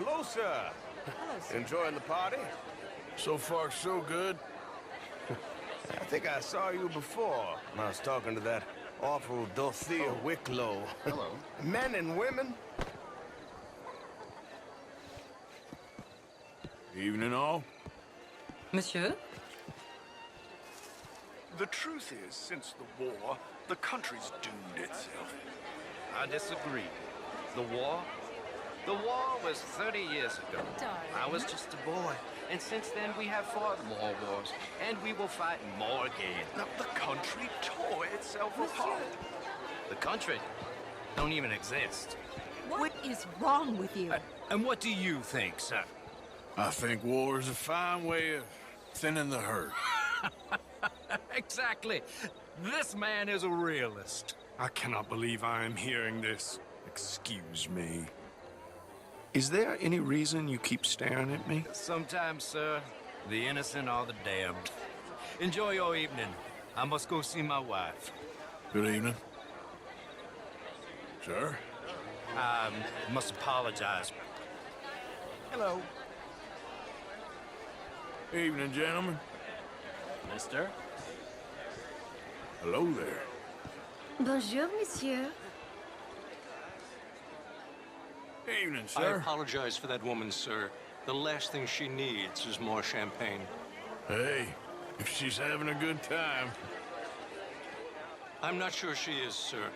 Hello, sir. Hello, sir. Enjoying the party? So far, so good. I think I saw you before when I was talking to that awful Dorothea Wicklow. Hello. Men and women? Evening all. Monsieur? The truth is, since the war, the country's doomed itself. I disagree. The war? The war was 30 years ago. Darling. I was just a boy. And since then, we have fought more wars. And we will fight more again. Now, the country tore itself apart. The country don't even exist. What is wrong with you? And what do you think, sir? I think war is a fine way of thinning the herd. Exactly. This man is a realist. I cannot believe I am hearing this. Excuse me. Is there any reason you keep staring at me? Sometimes, sir, the innocent are the damned. Enjoy your evening. I must go see my wife. Good evening. Sir? I must apologize. Hello. Evening, gentlemen. Mister? Hello there. Bonjour, monsieur. Evening, I sir. apologize for that woman, sir. The last thing she needs is more champagne. Hey, if she's having a good time. I'm not sure she is, sir.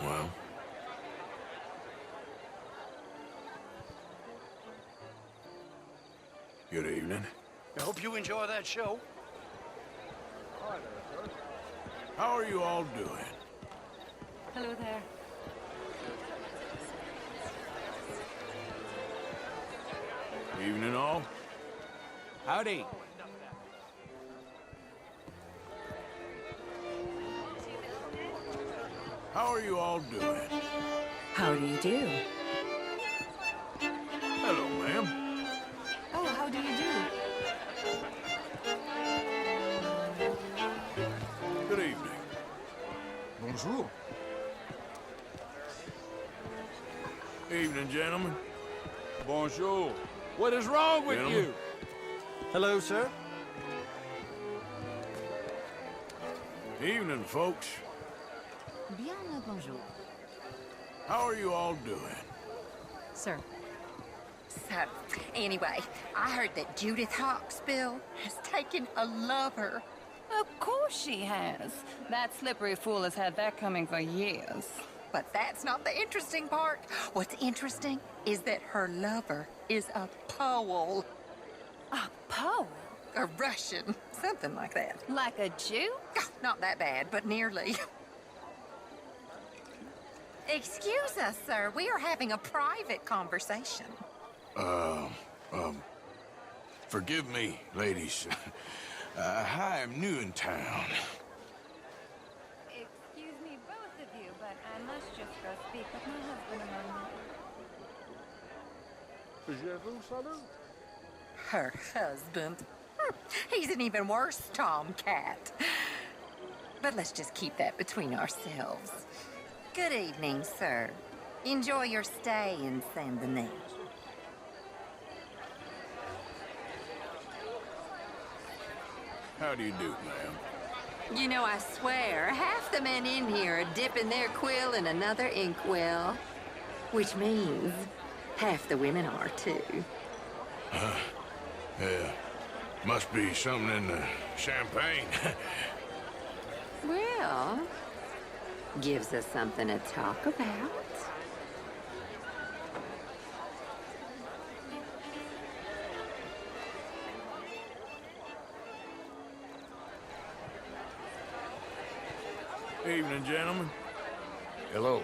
Well. Good evening. I hope you enjoy that show. How are you all doing? Hello there. Evening, all. Howdy. How are you all doing? How do you do? Hello, ma'am. Oh, how do you do? Good evening. Bonjour. Evening, gentlemen. Bonjour. What is wrong with Gentlemen. you? Hello, sir. Evening, folks. Bien le bonjour. How are you all doing? Sir. So, anyway, I heard that Judith Hawksbill has taken a lover. Of course she has. That slippery fool has had that coming for years. But that's not the interesting part. What's interesting is that her lover is a Pole. A Pole? A Russian. Something like that. Like a Jew? Not that bad, but nearly. Excuse us, sir. We are having a private conversation. Forgive me, ladies. I'm new in town. Excuse me, both of you, but I must just go speak with my husband a moment. Her husband. He's an even worse tomcat. But let's just keep that between ourselves. Good evening, sir. Enjoy your stay in Saint Denis. How do you do, ma'am? You know, I swear, half the men in here are dipping their quill in another inkwell. Which means half the women are, too. Yeah. Must be something in the champagne. Well, gives us something to talk about. Evening, gentlemen. Hello.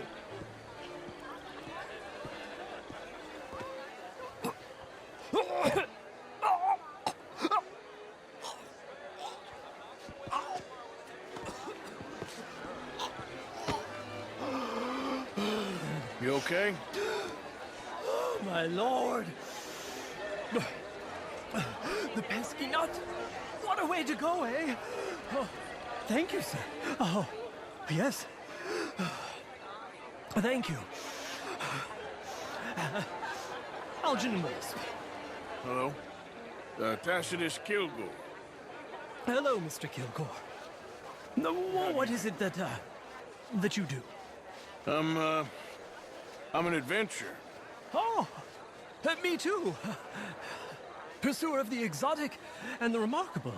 You okay? Oh, my lord! The pesky nut! What a way to go, eh? Oh, thank you, sir. Oh, yes. Thank you. Algernon Wisp. Hello. Tacitus Kilgore. Hello, Mr. Kilgore. No, what is it that you do? I'm an adventurer. Oh, me too. Pursuer of the exotic and the remarkable.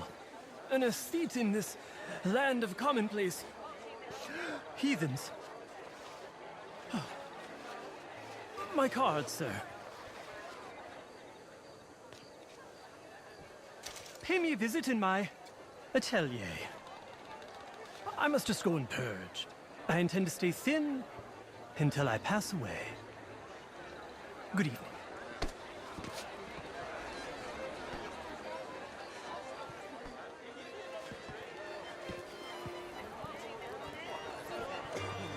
An aesthete in this land of commonplace heathens. My card, sir. Pay me a visit in my atelier. I must just go and purge. I intend to stay thin until I pass away. Good evening.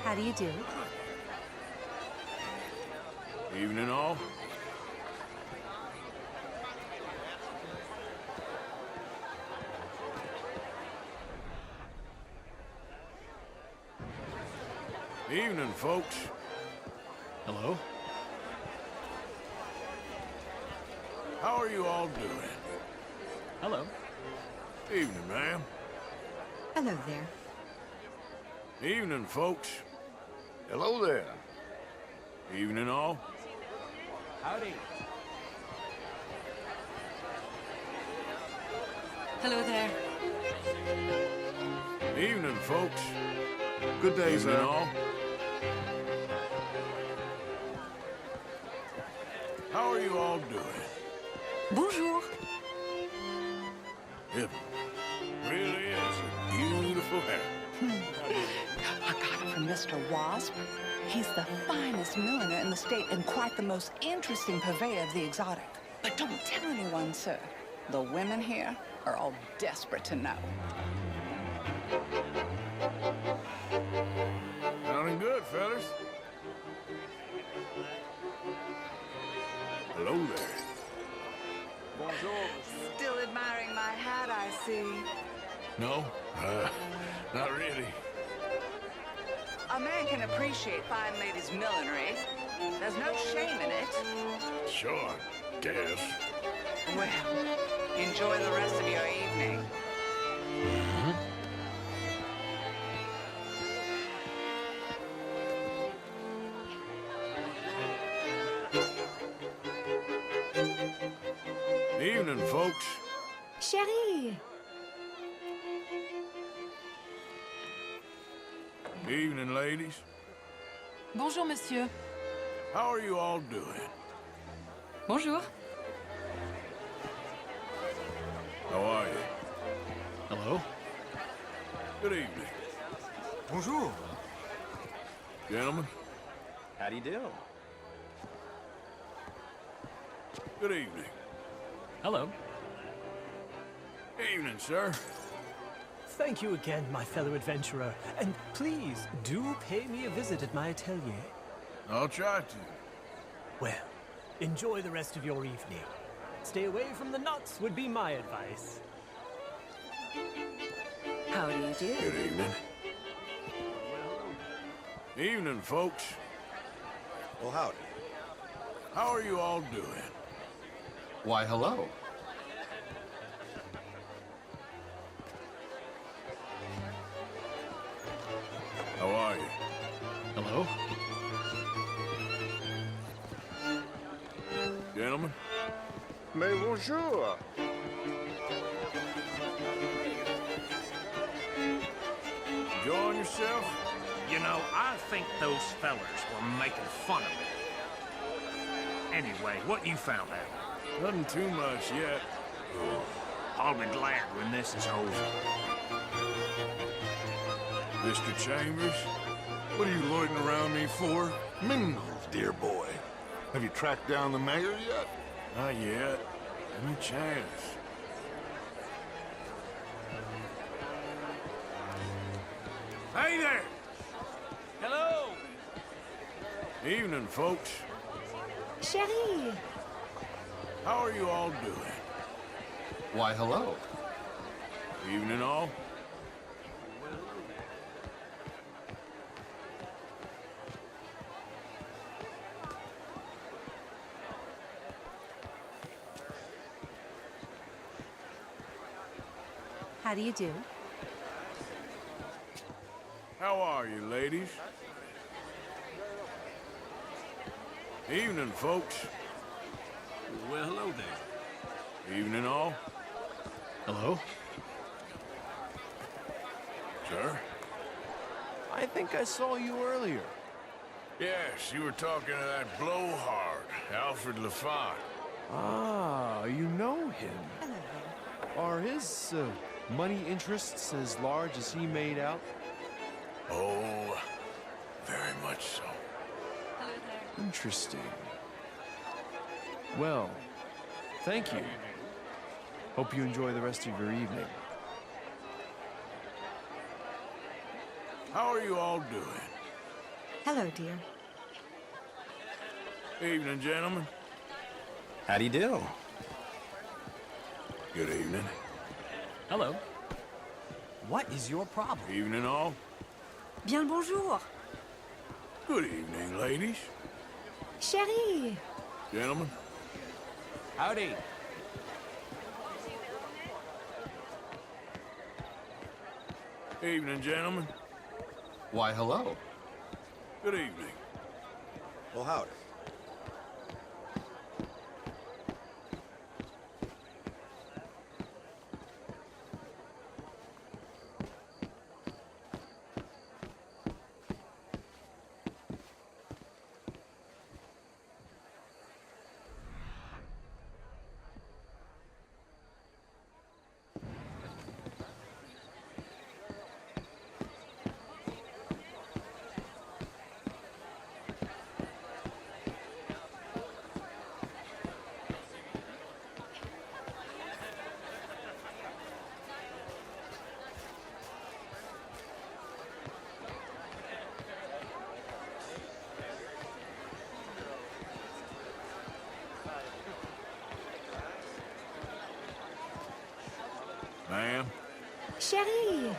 How do you do? Evening all. Evening, folks. Hello? How are you all doing? Hello. Evening, ma'am. Hello there. Evening, folks. Hello there. Evening, all. Howdy. Hello there. Evening, folks. Good day, Evening, sir. all. How are you all doing? Bonjour. It really is a beautiful hair. I got it from Mr. Wasp. He's the finest milliner in the state and quite the most interesting purveyor of the exotic. But don't tell anyone, sir. The women here are all desperate to know. Sounding good, fellas. Hello there. Still admiring my hat, I see. No, not really. A man can appreciate fine ladies' millinery. There's no shame in it. Sure, guess. Well, enjoy the rest of your evening. Evening, folks. Chérie! Evening, ladies. Bonjour, monsieur. How are you all doing? Bonjour. How are you? Hello? Good evening. Bonjour. Gentlemen, How do you do? good evening. Hello. Evening, sir. Thank you again, my fellow adventurer. And please, do pay me a visit at my atelier. I'll try to. Well, enjoy the rest of your evening. Stay away from the nuts would be my advice. How do you do? Good evening. Evening, folks. Well, howdy. How are you all doing? Why, hello. How are you? Hello? Gentlemen? Mais bonjour. Enjoying yourself? You know, I think those fellers were making fun of me. Anyway, what you found out? Nothing too much yet. I'll be glad when this is over. Mr. Chambers? What are you loitering around me for? Mingles, dear boy. Have you tracked down the mayor yet? Not yet. Any chance? Hey there! Hello! Evening, folks. Chérie! How are you all doing? Why, hello. Evening, all. How do you do? How are you, ladies? Evening, folks. Well, hello there. Evening, all. Hello? Sir? I think I saw you earlier. Yes, you were talking to that blowhard, Alfred Lafont. Ah, you know him. Hello there. Are his money interests as large as he made out? Oh, very much so. Interesting. Well, thank you. Hope you enjoy the rest of your evening. How are you all doing? Hello, dear. Evening, gentlemen. How do you do? Good evening. Hello. What is your problem? Evening, all. Bien le bonjour. Good evening, ladies. Chérie. Gentlemen. Howdy. Evening, gentlemen. Why, hello. Good evening. Well, howdy. Ma'am? Chérie.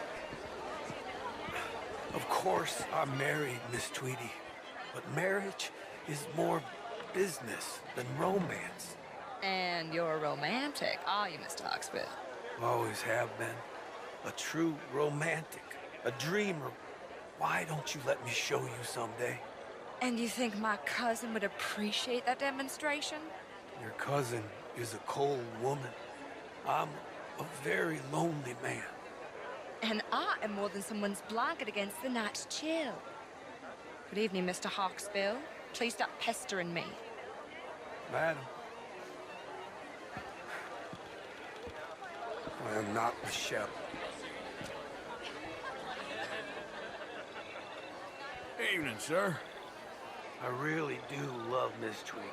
Of course, I'm married, Miss Tweedy. But marriage is more business than romance. And you're romantic, are you, Mr. Hawksbill? Always have been. A true romantic. A dreamer. Why don't you let me show you someday? And you think my cousin would appreciate that demonstration? Your cousin is a cold woman. I'm a very lonely man. And I am more than someone's blanket against the night's chill. Good evening, Mr. Hawksbill. Please stop pestering me. Madam, I am not the shepherd. Evening, sir. I really do love Miss Tweedy.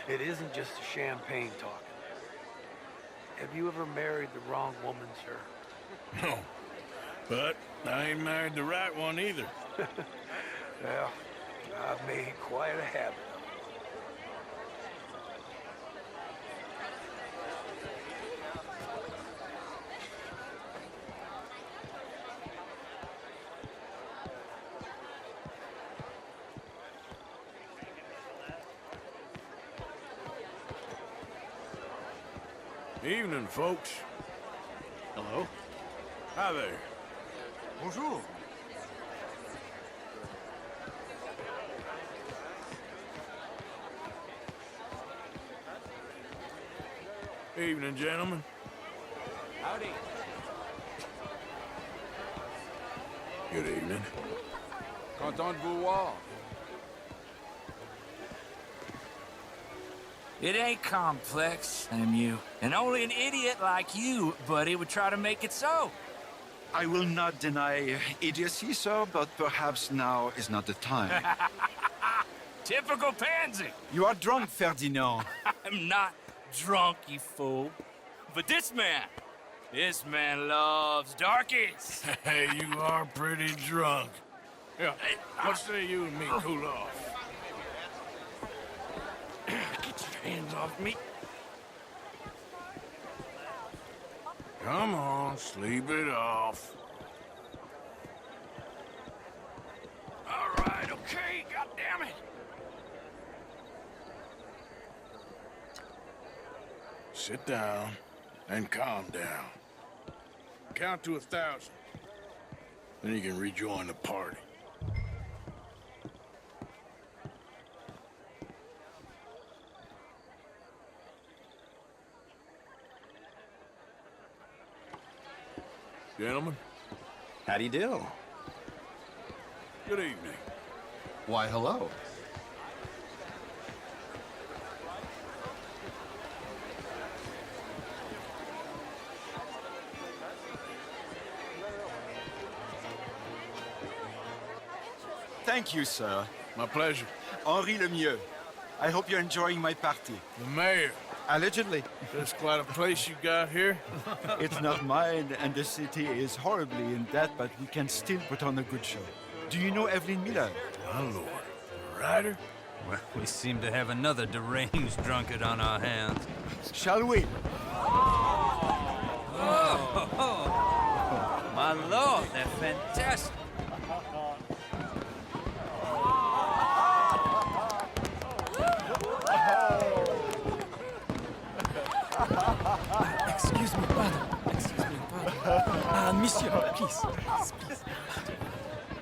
It isn't just a champagne talking. Have you ever married the wrong woman, sir? No. But I ain't married the right one either. Well, I've made quite a habit of it. Evening, folks. Hello? Hi there. Bonjour. Evening, gentlemen. Howdy. Good evening. Content de vous voir. It ain't complex, MU. And only an idiot like you, buddy, would try to make it so. I will not deny idiocy, sir, but perhaps now is not the time. Typical pansy. You are drunk, Ferdinand. I'm not drunk, you fool. But this man loves darkies. Hey, you are pretty drunk. Yeah, what say you and me cool off? Get your hands off me. Come on, sleep it off. All right, okay, goddammit. Sit down and calm down. Count to 1,000. Then you can rejoin the party. Gentlemen. How do you do? Good evening. Why, hello. Thank you, sir. My pleasure. Henri Lemieux. I hope you're enjoying my party. The mayor. Allegedly. That's quite a place you got here. It's not mine, and the city is horribly in debt, but we can still put on a good show. Do you know Evelyn Miller? My lord. Ryder? Well, we seem to have another deranged drunkard on our hands. Shall we? Oh, my lord, they're fantastic. Excuse me, pardon. Excuse me, pardon. Monsieur, please. Please.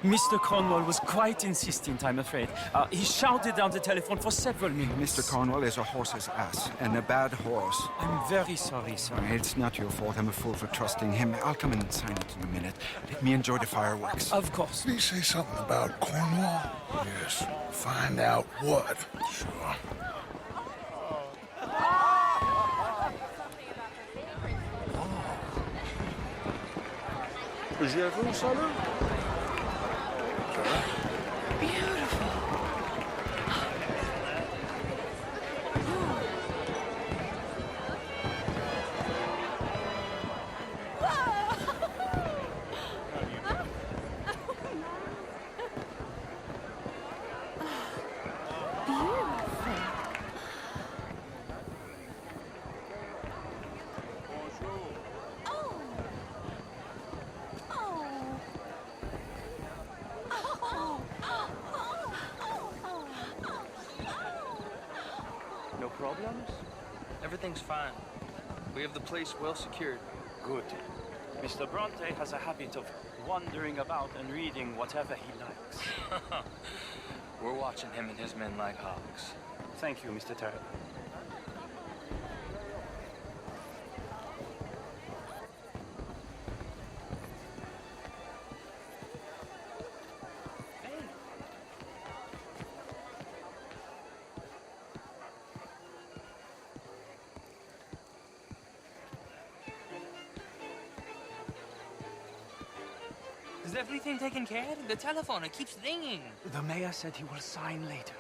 Mr. Cornwall was quite insistent, I'm afraid. He shouted down the telephone for several minutes. Mr. Cornwall is a horse's ass, and a bad horse. I'm very sorry, sir. It's not your fault. I'm a fool for trusting him. I'll come in and sign it in a minute. Let me enjoy the fireworks. Of course. Did he say something about Cornwall? Yes. Find out what. Sure. Je vous salue. No problems? Everything's fine. We have the place well secured. Good. Mr. Bronte has a habit of wandering about and reading whatever he likes. We're watching him and his men like hawks. Thank you, Mr. Terry. Is everything taken care of? The telephone, it keeps ringing. The mayor said he will sign later.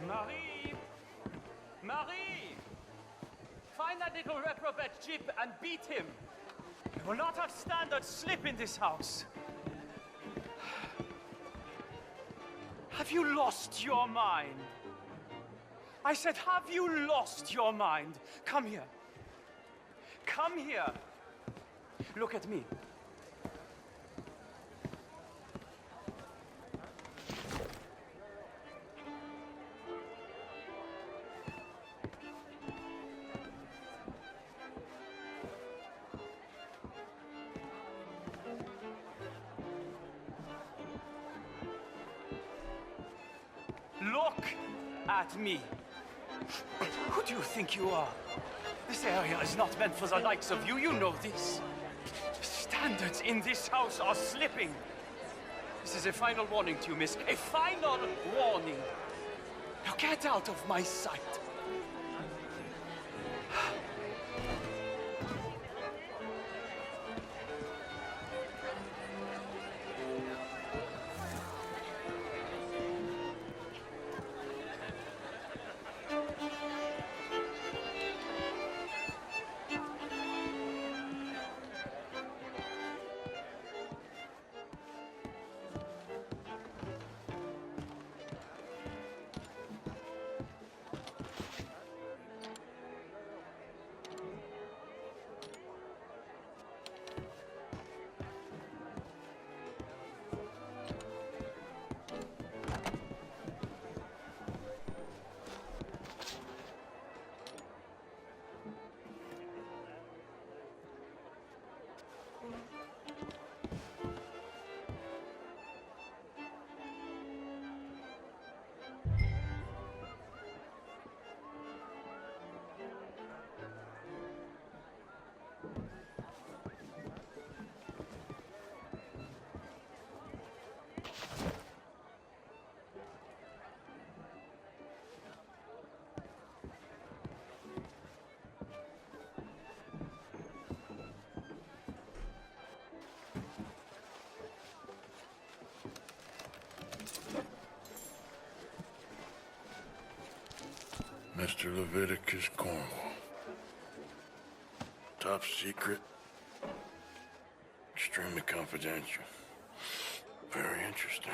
Marie! Marie! Find that little reprobate Jip and beat him. We will not have standard slip in this house. Have you lost your mind? I said, have you lost your mind? Come here. Come here. Look at me. Look at me. Who do you think you are? This area is not meant for the likes of you. You know this. Standards in this house are slipping. This is a final warning to you, miss. A final warning. Now get out of my sight. Mr. Leviticus Cornwall. Top secret. Extremely confidential. Very interesting.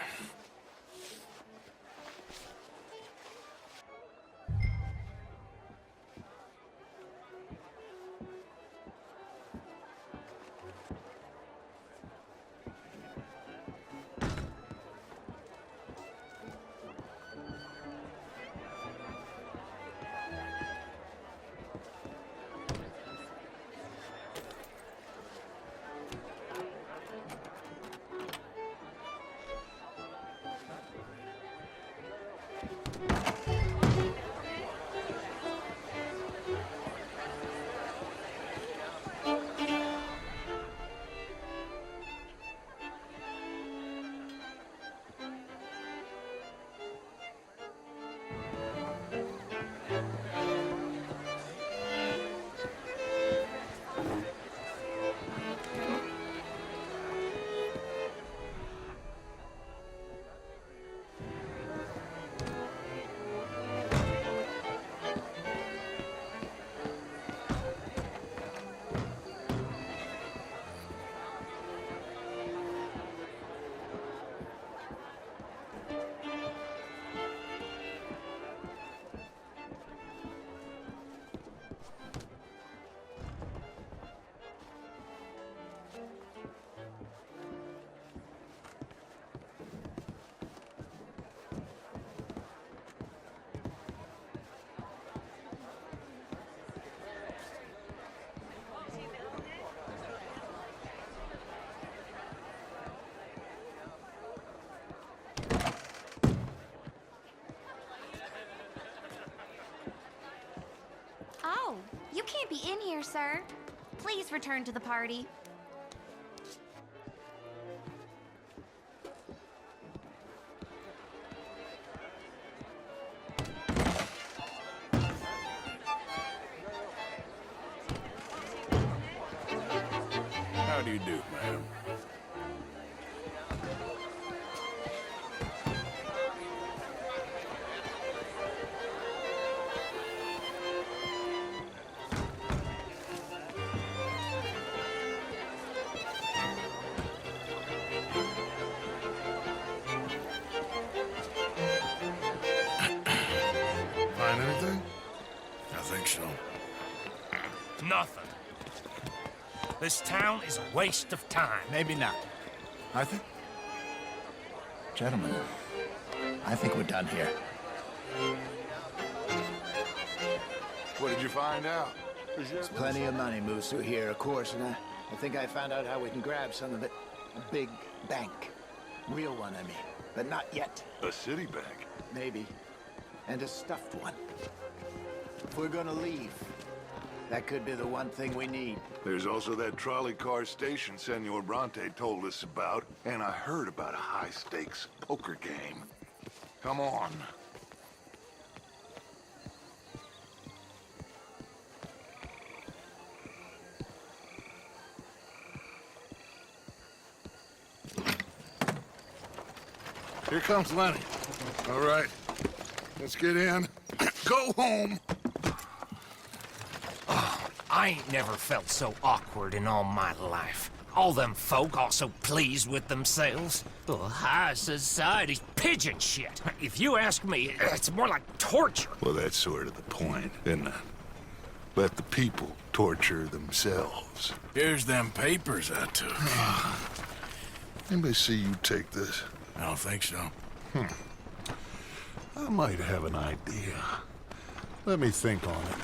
Oh, you can't be in here, sir. Please return to the party. How do you do, ma'am? Find anything? I think so. Nothing. This town is a waste of time. Maybe not. Arthur? Gentlemen, I think we're done here. What did you find out? There's plenty of money moves through here, of course, and I think I found out how we can grab some of it. A big bank. Real one, I mean. But not yet. A city bank? Maybe. And a stuffed one. If we're gonna leave, that could be the one thing we need. There's also that trolley car station Senor Bronte told us about, and I heard about a high-stakes poker game. Come on. Here comes Lenny. All right, let's get in. Go home. I ain't never felt so awkward in all my life. All them folk all so pleased with themselves. The high society's pigeon shit. If you ask me, it's more like torture. Well, that's sort of the point, isn't it? Let the people torture themselves. Here's them papers I took. Anybody see you take this? I don't think so. I might have an idea. Let me think on it.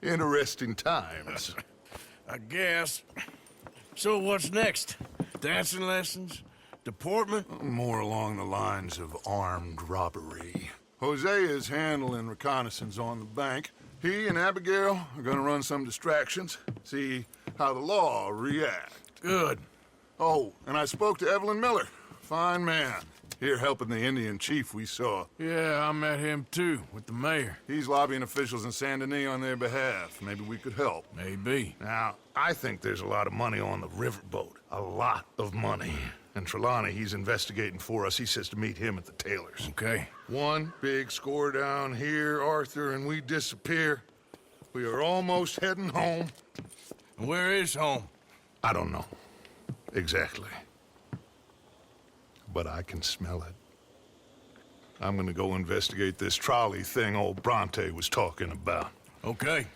Interesting times. I guess. So what's next? Dancing lessons? Deportment? More along the lines of armed robbery. Hosea is handling reconnaissance on the bank. He and Abigail are gonna run some distractions, see how the law react. Good. Oh, and I spoke to Evelyn Miller. Fine man. Here helping the Indian chief we saw. Yeah, I met him too, with the mayor. He's lobbying officials in Saint Denis on their behalf. Maybe we could help. Maybe. Now, I think there's a lot of money on the riverboat. A lot of money. And Trelawney, he's investigating for us. He says to meet him at the Taylors. Okay. One big score down here, Arthur, and we disappear. We are almost heading home. And where is home? I don't know. Exactly. But I can smell it. I'm gonna go investigate this trolley thing old Bronte was talking about. Okay.